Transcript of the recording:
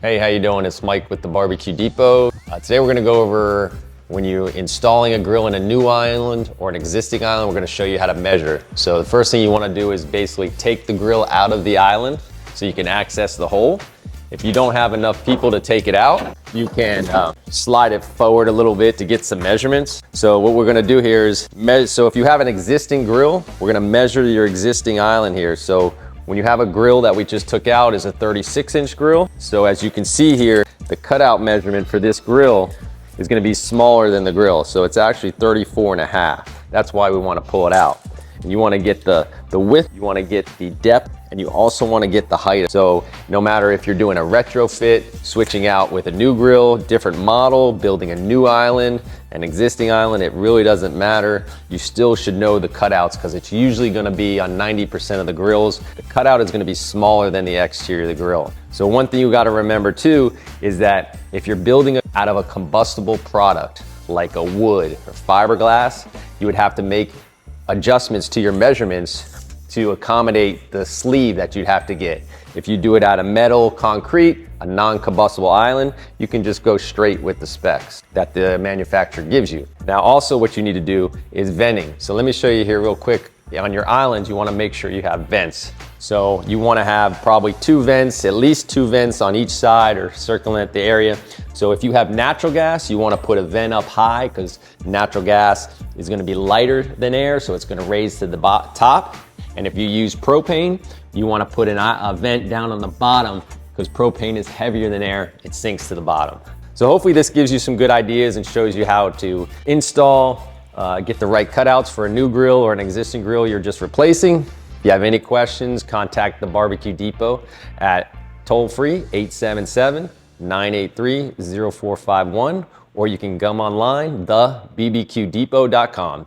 Hey, how you doing? It's Mike with the BBQ Depot. Today we're gonna go over when you're installing a grill in a new island or an existing island, we're gonna show you how to measure. So the first thing you wanna do is basically take the grill out of the island so you can access the hole. If you don't have enough people to take it out, you can slide it forward a little bit to get some measurements. So what we're gonna do here is, so if you have an existing grill, we're gonna measure your existing island here. So when you have a grill that we just took out is a 36-inch grill. So as you can see here, the cutout measurement for this grill is gonna be smaller than the grill. So it's actually 34.5. That's why we wanna pull it out. And you wanna get the width, you wanna get the depth, and you also wanna get the height. So no matter if you're doing a retrofit, switching out with a new grill, different model, building a new island, an existing island, it really doesn't matter. You still should know the cutouts because it's usually gonna be on 90% of the grills. The cutout is gonna be smaller than the exterior of the grill. So one thing you gotta remember too is that if you're building out of a combustible product, like a wood or fiberglass, you would have to make adjustments to your measurements to accommodate the sleeve that you'd have to get. If you do it out of metal, concrete, a non-combustible island, you can just go straight with the specs that the manufacturer gives you. Now also what you need to do is venting. So let me show you here real quick. On your islands, you wanna make sure you have vents. So you wanna have probably two vents, at least two vents on each side or circling the area. So if you have natural gas, you wanna put a vent up high because natural gas is gonna be lighter than air, so it's gonna raise to the top. And if you use propane, you wanna put a vent down on the bottom because propane is heavier than air, it sinks to the bottom. So hopefully this gives you some good ideas and shows you how to install, get the right cutouts for a new grill or an existing grill you're just replacing. If you have any questions, contact the BBQ Depot at toll-free 877-983-0451, or you can come online, thebbqdepot.com.